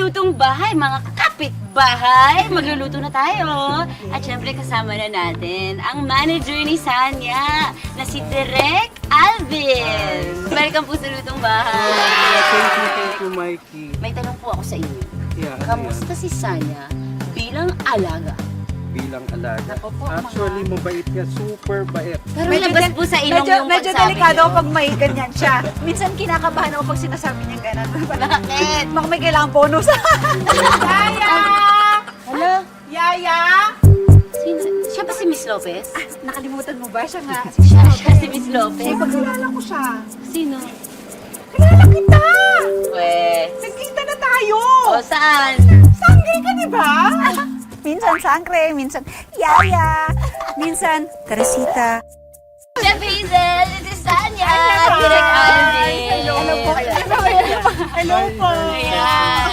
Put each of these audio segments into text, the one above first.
lutong bahay, mga kapitbahay. Magluluto na tayo. At syempre kasama na natin ang manager ni Sanya na si Direk Alvin. Welcome po sa lutong bahay. Thank you, Mikey. May tanong po ako sa inyo. Yeah, Kamusta si Sanya bilang alaga? bilang alaga. Ako po, Actually, mabait niya. Super bait. Pero labas po sa ilong yung medyo pagsabi delikado niyo. pag may ganyan siya. Minsan kinakabahan ako pag sinasabi niya gano'n. Bakit? Baka may kailangang bonus. Yaya! Hello? Yaya! Siya ba si Miss Lopez? Nakalimutan mo ba siya nga? Siya si Miss Lopez. Pagkilala ko siya. Sino? Kilala kita! Weh. Nagkita na tayo! O, saan? Sangre ka, di ba? Minsan sangre, minsan yaya, minsan Teresita. Chef Hazel, this is Sanya. Hello. Direk Alvin. Hello po. Hello po. Ayan.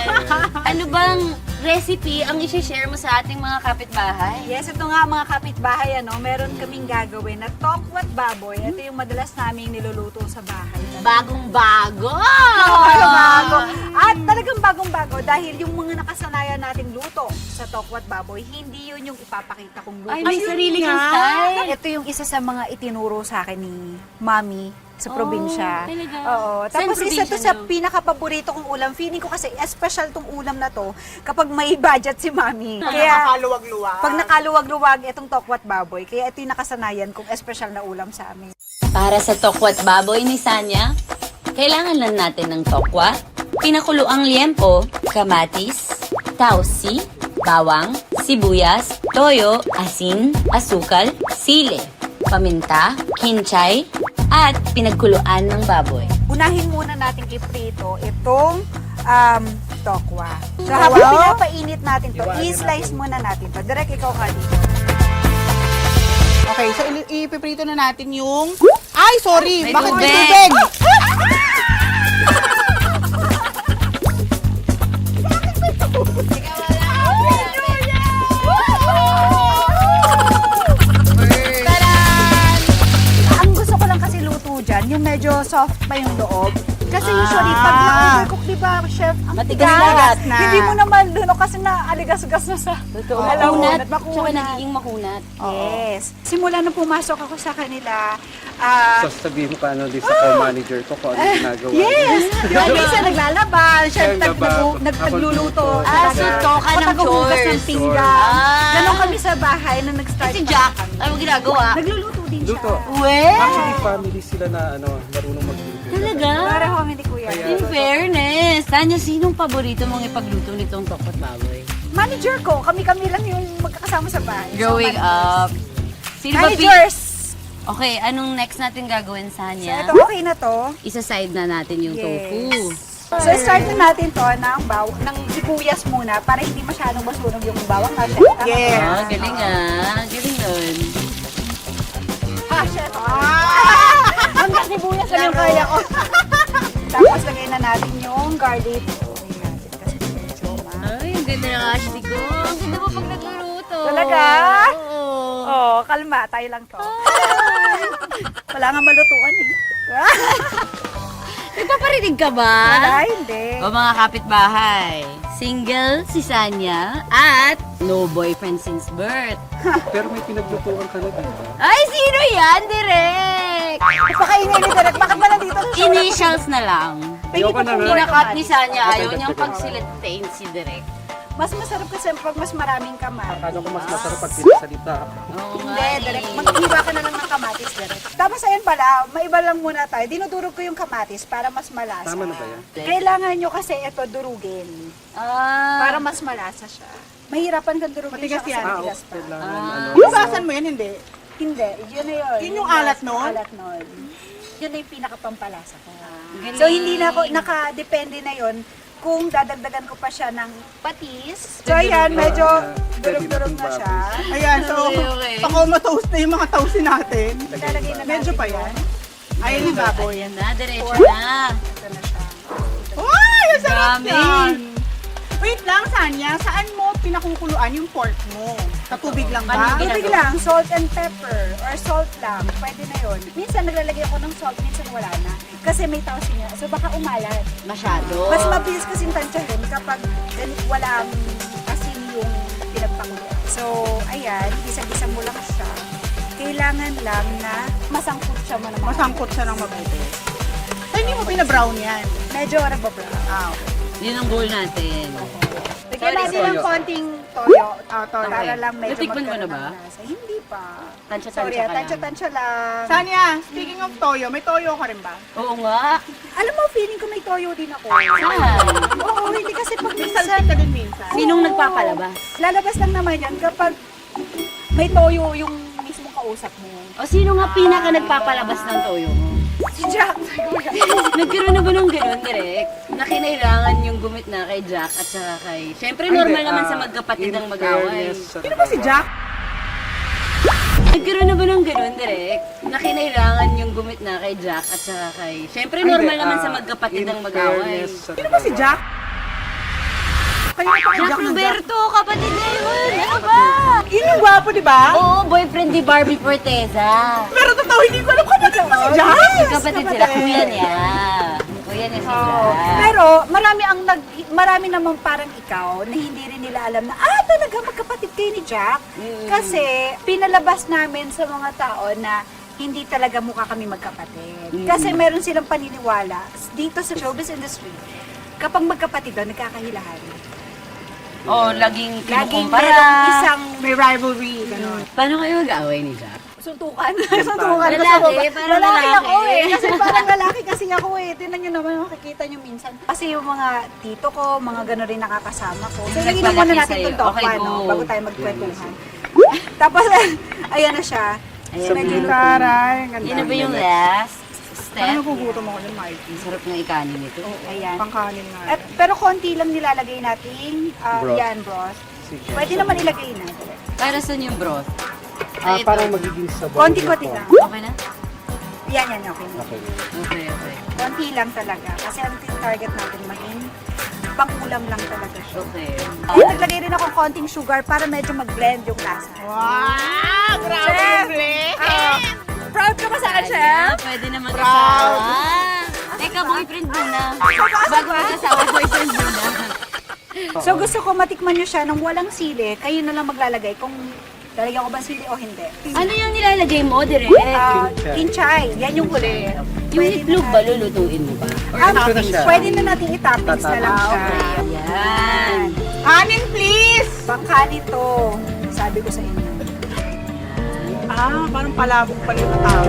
Ano bang recipe ang isi-share mo sa ating mga kapitbahay? Yes, ito nga mga kapitbahay, meron kaming gagawin na tokwat baboy. Ito yung madalas naming niluluto sa bahay. Bagong-bago! Bago. At talagang bagong-bago dahil yung mga nakasanayan nating luto sa tokwat baboy, hindi yun yung ipapakita kong luto. Ay, may sarili kang style. Ito yung isa sa mga itinuro sa akin ni Mami sa probinsya. talaga? Oo. Saan Tapos isa to probinsya sa niyo? pinaka-paborito kong ulam. Feeling ko kasi special tong ulam na to kapag may budget si Mami. Ah, Kaya Nakaluwag-luwag. pag nakaluwag-luwag itong tokwat baboy, kaya ito yung nakasanayan kong special na ulam sa amin. Para sa tokwat baboy ni Sanya, kailangan lang natin ng tokwa, pinakuloang liempo, kamatis, tausi, bawang, sibuyas, toyo, asin, asukal, sili, paminta, kinchay, at pinagkuluan ng baboy. Unahin muna natin iprito itong tokwa. So habang pinapainit natin to, i-slice muna natin to. Direk, ikaw ka dito. Okay, so ipiprito na natin yung... Ay, sorry! May Bakit may tubig? tubig? Ang gusto ko lang kasi luto dyan, yung medyo soft pa yung loob. Kasi usually, pag na-overcook, di ba, chef, ang Matigas tigas. na. Hindi mo naman luno kasi na-aligas-gas na sa Totoo. alaw. Makunat, At makunat. tsaka nagiging makunat. Yes. Simula nung pumasok ako sa kanila, Sasabihin mo ka ano din sa co-manager ko kung ano ginagawa niya. yes! Yung minsan naglalaban, siya Naglalaban. nagluluto. Ah, so toka ng Tagahugas ng chores. pinggan. Ah. Ganon kami sa bahay na nag-start. Si Jack, ano ginagawa? Nagluluto din siya. Luto. Well, Actually, family sila na marunong magluto. talaga? Para kami ni Kuya. In fairness, Tanya, sinong paborito mong ipagluto nitong tokwat baboy? Manager ko, kami-kami lang yung magkakasama sa bahay. Growing So, up. Sino ba Managers! Okay, anong next natin gagawin, So, Sanya? ito okay na to. Isa-side na natin yung Yes. tofu. So, start na natin to ng sibuyas muna para hindi masyadong masunog yung bawang. Yes. Oh, galing ah. Galing nun. Ah, chef. Hanggang sibuyas lang yung kaya ko. Tapos, lagay na natin yung garlic. Lagay natin kasi medyo Ay, ang ganda ng Ashley ko. Ang ganda mo pag nagluluto. Talaga? Oo. Oh, kalma. Tayo lang to. Wala nga malutuan eh. Nagpaparinig ka ba? Wala, hindi. O mga kapitbahay, single si Sanya at no boyfriend since birth. Pero may pinaglutuan ka na dito. Ay, sino yan, Direk? Pakaingay ni Derek. Bakit ba nandito? Initials na lang. Ayoko na nga. Pinakat ni Sanya, ayaw niyang pagsilitayin si Direk. Mas masarap kasi pag mas maraming kamatis. Akala ko mas masarap pag pinasalita. Oo nga. Hindi, Derek. Mag-iwa ka na lang ng kamatis, Derek. Tapos ayun pala, maiba lang muna tayo. Dinudurog ko yung kamatis para mas malasa. Tama na ba yan? Kailangan nyo kasi ito durugin. Ah, Para mas malasa siya. Mahirapan kang durugin Matigas siya kasi yan. matigas pa. Kailangan Hugasan mo yan, hindi? Hindi, yun na yun. Yun yung alat nun? Alat nun. Yun na yung pinakapampalasa ko. galing. So hindi na ako, nakadepende na yun kung dadagdagan ko pa siya ng patis. So ayan, medyo durog-durog na siya. Ayan, so, Okay. pako-toast na yung mga toastin natin. Ilalagay na Medyo natin pa yan. yun. Ayun yung baboy. Ayan na, diretso na. Ito na siya. Ay, ang sarap Dami. yan! Wait lang, Sanya, saan mo pinakukuluan yung pork mo? Sa tubig lang ba? Paano Tubig lang, salt and pepper, or salt lang, pwede na yun. Minsan naglalagay ako ng salt, minsan wala na. Kasi may tausin niya, so baka umalat. Masyado. Mas mabilis kasi tansyahin kapag walang asin yung pinagpakulo. So, ayan, isa-isa mo lang siya. Kailangan lang na masangkot siya mo naman. Masangkot siya ng mabuti. So, hindi mo pinabrown yan. Medyo nagpa-brown. Okay. Yun ang goal natin. Bigyan Sorry, natin ng toyo. konting toyo. Toyo. Para lang medyo Natikman mo na magkaroon ba? ng lasa. Hindi pa. Tansya-tansya Sorry, ka lang. tansya-tansya lang. Sanya, speaking of toyo, may toyo ka rin ba? Oo nga. Alam mo, feeling ko may toyo din ako. Saan? Oo, hindi kasi pag May minsan, saltik ka din minsan. Sinong Oo. nagpapalabas? lalabas lang naman yan kapag may toyo yung mismong kausap mo. O sino nga pinaka nagpapalabas ng toyo mo? Si Jack. Nagkaroon na ba ng ganun, direct? Na kinailangan yung gumit na kay Jack at saka kay... Siyempre, normal naman sa magkapatid ang mag-away. Sino ba si Jack? Nagkaroon na ba ng ganun, direct? Na kinailangan yung gumit na kay Jack at saka kay... Siyempre, normal naman sa magkapatid ang mag-away. Sino ba si Jack? Kaya pa kay Jack ng Roberto, kapatid na yun! Ano ba? Yun yung gwapo, di ba? Oo, boyfriend ni Barbie Forteza. Pero totoo, hindi ko alam kapatid mo si Jack. Kapatid sila, kuya niya. Kuya niya si Jack. Pero marami naman parang ikaw na hindi rin nila alam na talaga magkapatid kayo ni Jack. Kasi pinalabas namin sa mga tao na hindi talaga mukha kami magkapatid. Kasi meron silang paniniwala dito sa showbiz industry. Kapag magkapatid daw, nagkakahilahan. Oo, laging Laging kinukumpara. merong isang May rivalry, gano'n. Paano kayo mag-away ni Jack? suntukan. Suntukan. Lalaki, parang lalaki. ako eh. Kasi parang lalaki kasi ako eh. Tinan nyo naman, makikita nyo minsan. Kasi yung mga tito ko, mga gano'n rin nakakasama ko. So, lagyan na muna natin itong Okay, tokwa, go. no? Bago tayo magkwentuhan. Tapos, ayan na siya. Ayan Medyo na. Taray, ang ganda. Yun na ba yung last step? Parang nagugutom ako dyan, Mike. Ang sarap ng ikanin nito. Ayan. Pangkanin nga. Pero konti lang nilalagay natin. Broth. Yan, broth. Sige. Pwede naman ilagay na. Para saan yung broth? Ay, ito. Parang magiging sabaw. Konti-konti niya lang. po. Okay na? Yan, okay na. Okay. Okay, okay. Konti lang talaga. Kasi ang target natin maging pang-ulam lang talaga siya. Okay. Ay, naglagay rin ako konting sugar para medyo mag-blend yung lasa. Wow! Grabe Chef! yung blend! Proud ka ba sa akin, Chef? Ayan, pwede na mag-asawa. Teka, boyfriend muna. Bago mag-asawa, boyfriend muna. So gusto ko matikman nyo siya nang walang sili. Kayo na lang maglalagay kung lalagyan ko ba sili o hindi. Ano yung nilalagay mo, direct? Kinchay. Yan yung huli. Yung itlog ba, lulutuin mo ba? Ito na siya. Pwede na natin i-toppings na lang siya. Ayan. Kanin, please! Bangkanin to. Sabi ko sa inyo. Parang palabok pala yung tao.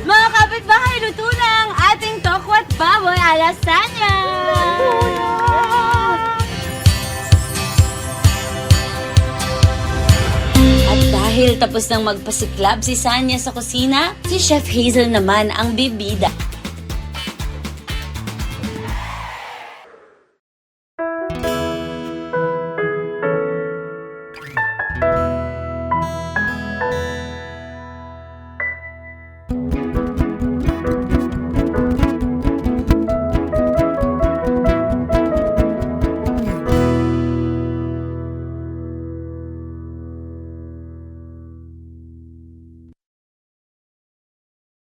Mga kapitbahay, luto na ang ating tokwat baboy alasanya! At dahil tapos nang magpasiklab si Sanya sa kusina, si Chef Hazel naman ang bibida.